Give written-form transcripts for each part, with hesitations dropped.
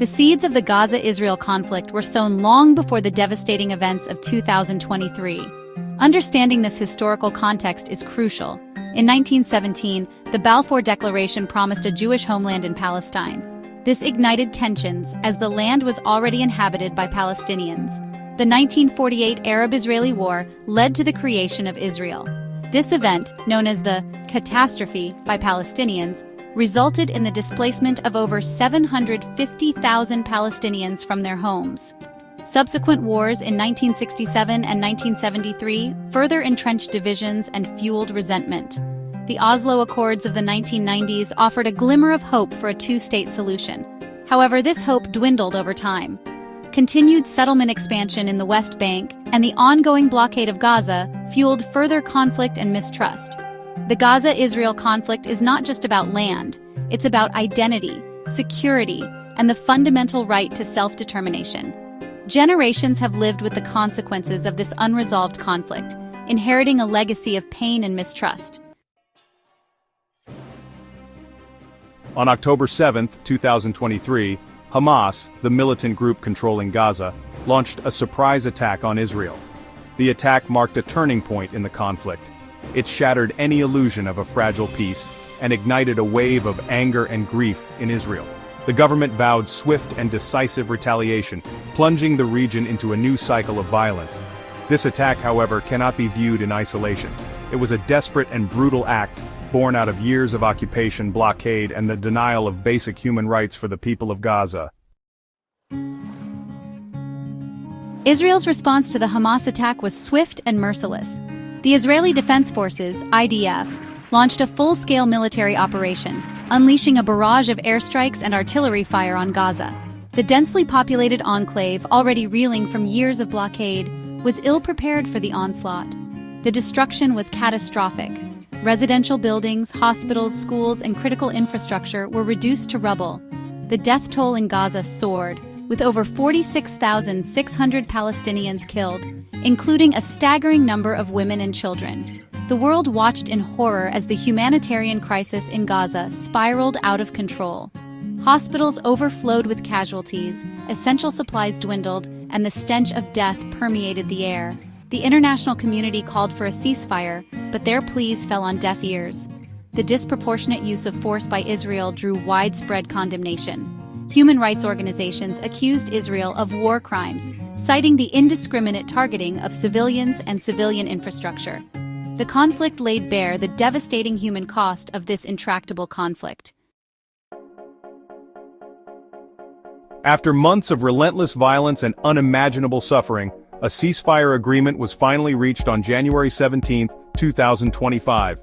The seeds of the Gaza-Israel conflict were sown long before the devastating events of 2023. Understanding this historical context is crucial. In 1917, the Balfour Declaration promised a Jewish homeland in Palestine. This ignited tensions as the land was already inhabited by Palestinians. The 1948 Arab-Israeli War led to the creation of Israel. This event, known as the catastrophe by Palestinians, resulted in the displacement of over 750,000 Palestinians from their homes. Subsequent wars in 1967 and 1973 further entrenched divisions and fueled resentment. The Oslo Accords of the 1990s offered a glimmer of hope for a two-state solution. However, this hope dwindled over time. Continued settlement expansion in the West Bank and the ongoing blockade of Gaza fueled further conflict and mistrust. The Gaza-Israel conflict is not just about land, it's about identity, security, and the fundamental right to self-determination. Generations have lived with the consequences of this unresolved conflict, inheriting a legacy of pain and mistrust. On October 7, 2023, Hamas, the militant group controlling Gaza, launched a surprise attack on Israel. The attack marked a turning point in the conflict. It shattered any illusion of a fragile peace and ignited a wave of anger and grief in Israel. The government vowed swift and decisive retaliation, plunging the region into a new cycle of violence. This attack, however, cannot be viewed in isolation. It was a desperate and brutal act, born out of years of occupation, blockade, and the denial of basic human rights for the people of Gaza. Israel's response to the Hamas attack was swift and merciless. The Israeli Defense Forces, IDF, launched a full-scale military operation, unleashing a barrage of airstrikes and artillery fire on Gaza. The densely populated enclave, already reeling from years of blockade, was ill-prepared for the onslaught. The destruction was catastrophic. Residential buildings, hospitals, schools, and critical infrastructure were reduced to rubble. The death toll in Gaza soared, with over 46,600 Palestinians killed, including a staggering number of women and children. The world watched in horror as the humanitarian crisis in Gaza spiraled out of control. Hospitals overflowed with casualties, essential supplies dwindled, and the stench of death permeated the air. The international community called for a ceasefire, but their pleas fell on deaf ears. The disproportionate use of force by Israel drew widespread condemnation. Human rights organizations accused Israel of war crimes, citing the indiscriminate targeting of civilians and civilian infrastructure. The conflict laid bare the devastating human cost of this intractable conflict. After months of relentless violence and unimaginable suffering, a ceasefire agreement was finally reached on January 17, 2025.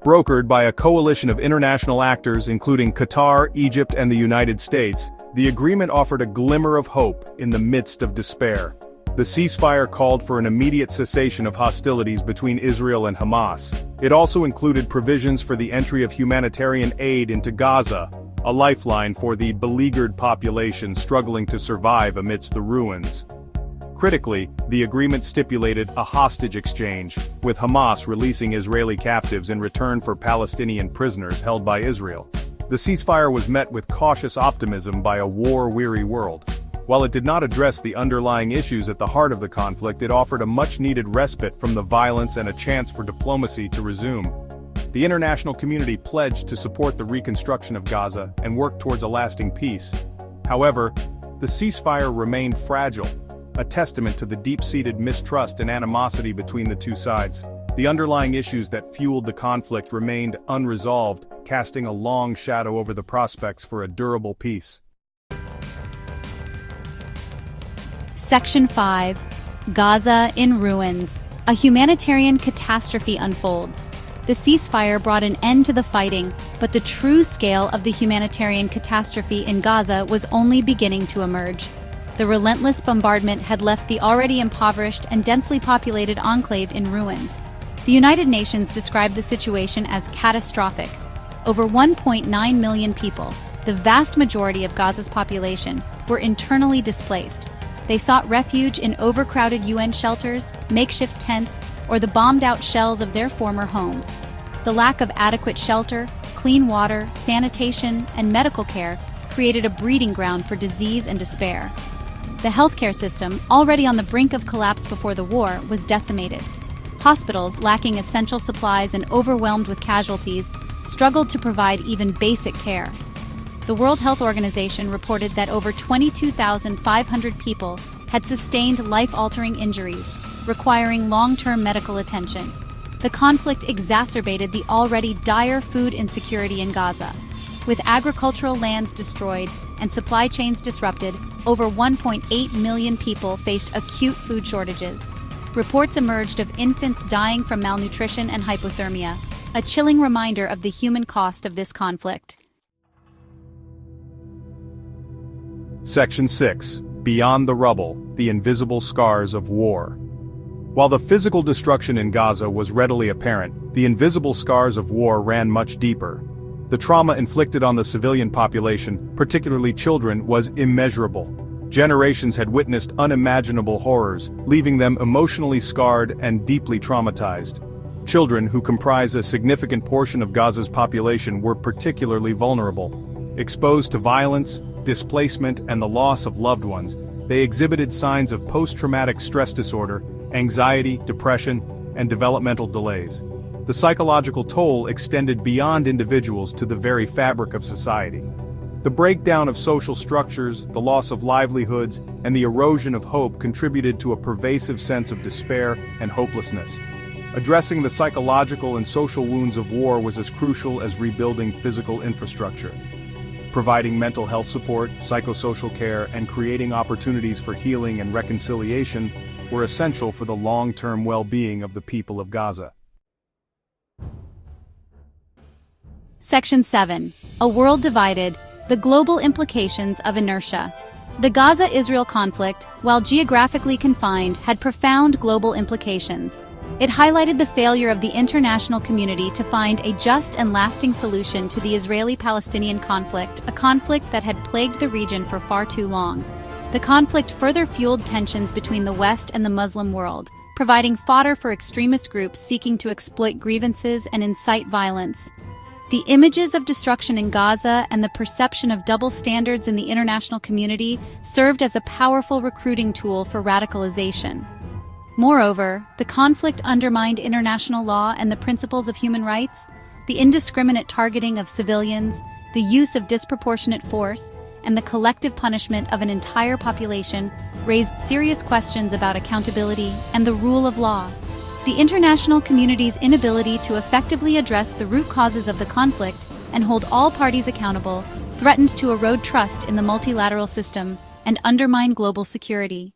Brokered by a coalition of international actors including Qatar, Egypt, and the United States, the agreement offered a glimmer of hope in the midst of despair. The ceasefire called for an immediate cessation of hostilities between Israel and Hamas. It also included provisions for the entry of humanitarian aid into Gaza, a lifeline for the beleaguered population struggling to survive amidst the ruins. Critically, the agreement stipulated a hostage exchange, with Hamas releasing Israeli captives in return for Palestinian prisoners held by Israel. The ceasefire was met with cautious optimism by a war-weary world. While it did not address the underlying issues at the heart of the conflict, it offered a much-needed respite from the violence and a chance for diplomacy to resume. The international community pledged to support the reconstruction of Gaza and work towards a lasting peace. However, the ceasefire remained fragile, a testament to the deep-seated mistrust and animosity between the two sides. The underlying issues that fueled the conflict remained unresolved, casting a long shadow over the prospects for a durable peace. Section 5. Gaza in ruins. A humanitarian catastrophe unfolds. The ceasefire brought an end to the fighting, but the true scale of the humanitarian catastrophe in Gaza was only beginning to emerge. The relentless bombardment had left the already impoverished and densely populated enclave in ruins. The United Nations described the situation as catastrophic. Over 1.9 million people, the vast majority of Gaza's population, were internally displaced. They sought refuge in overcrowded UN shelters, makeshift tents, or the bombed-out shells of their former homes. The lack of adequate shelter, clean water, sanitation, and medical care created a breeding ground for disease and despair. The healthcare system, already on the brink of collapse before the war, was decimated. Hospitals, lacking essential supplies and overwhelmed with casualties, struggled to provide even basic care. The World Health Organization reported that over 22,500 people had sustained life-altering injuries, requiring long-term medical attention. The conflict exacerbated the already dire food insecurity in Gaza. With agricultural lands destroyed and supply chains disrupted, over 1.8 million people faced acute food shortages. Reports emerged of infants dying from malnutrition and hypothermia, a chilling reminder of the human cost of this conflict. Section 6. Beyond the rubble, the invisible scars of war. While the physical destruction in Gaza was readily apparent, the invisible scars of war ran much deeper. The trauma inflicted on the civilian population, particularly children, was immeasurable. Generations had witnessed unimaginable horrors, leaving them emotionally scarred and deeply traumatized. Children, who comprise a significant portion of Gaza's population, were particularly vulnerable. Exposed to violence, displacement, and the loss of loved ones, they exhibited signs of post-traumatic stress disorder, anxiety, depression, and developmental delays. The psychological toll extended beyond individuals to the very fabric of society. The breakdown of social structures, the loss of livelihoods, and the erosion of hope contributed to a pervasive sense of despair and hopelessness. Addressing the psychological and social wounds of war was as crucial as rebuilding physical infrastructure. Providing mental health support, psychosocial care, and creating opportunities for healing and reconciliation were essential for the long-term well-being of the people of Gaza. Section 7. A world divided, the global implications of inertia. The Gaza-Israel conflict, while geographically confined, had profound global implications. It highlighted the failure of the international community to find a just and lasting solution to the Israeli-Palestinian conflict, a conflict that had plagued the region for far too long. The conflict further fueled tensions between the West and the Muslim world, providing fodder for extremist groups seeking to exploit grievances and incite violence. The images of destruction in Gaza and the perception of double standards in the international community served as a powerful recruiting tool for radicalization. Moreover, the conflict undermined international law and the principles of human rights. The indiscriminate targeting of civilians, the use of disproportionate force, and the collective punishment of an entire population raised serious questions about accountability and the rule of law. The international community's inability to effectively address the root causes of the conflict and hold all parties accountable threatened to erode trust in the multilateral system and undermine global security.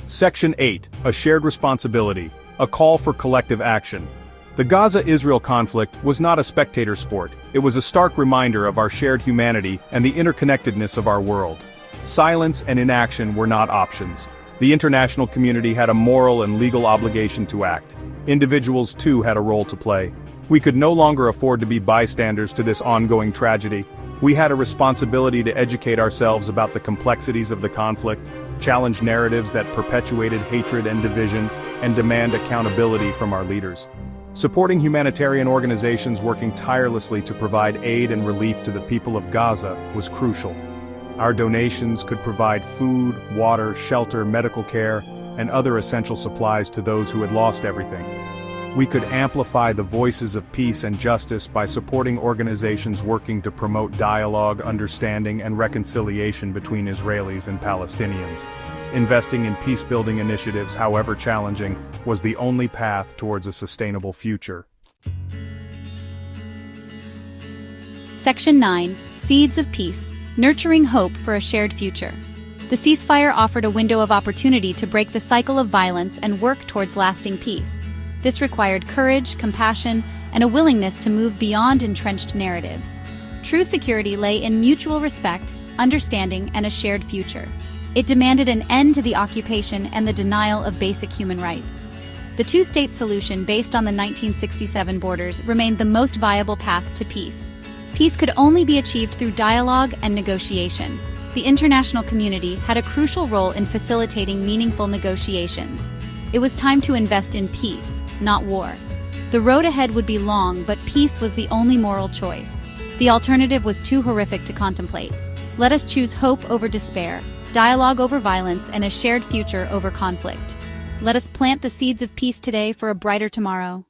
Section 8. A shared responsibility, a call for collective action. The Gaza-Israel conflict was not a spectator sport, it was a stark reminder of our shared humanity and the interconnectedness of our world. Silence and inaction were not options. The international community had a moral and legal obligation to act. Individuals too had a role to play. We could no longer afford to be bystanders to this ongoing tragedy. We had a responsibility to educate ourselves about the complexities of the conflict, challenge narratives that perpetuated hatred and division, and demand accountability from our leaders. Supporting humanitarian organizations working tirelessly to provide aid and relief to the people of Gaza was crucial. Our donations could provide food, water, shelter, medical care, and other essential supplies to those who had lost everything. We could amplify the voices of peace and justice by supporting organizations working to promote dialogue, understanding, and reconciliation between Israelis and Palestinians. Investing in peace-building initiatives, however challenging, was the only path towards a sustainable future. Section 9. Seeds of Peace, Nurturing Hope for a Shared Future. The ceasefire offered a window of opportunity to break the cycle of violence and work towards lasting peace. This required courage, compassion, and a willingness to move beyond entrenched narratives. True security lay in mutual respect, understanding, and a shared future. It demanded an end to the occupation and the denial of basic human rights. The two-state solution based on the 1967 borders remained the most viable path to peace. Peace could only be achieved through dialogue and negotiation. The international community had a crucial role in facilitating meaningful negotiations. It was time to invest in peace, not war. The road ahead would be long, but peace was the only moral choice. The alternative was too horrific to contemplate. Let us choose hope over despair, dialogue over violence, and a shared future over conflict. Let us plant the seeds of peace today for a brighter tomorrow.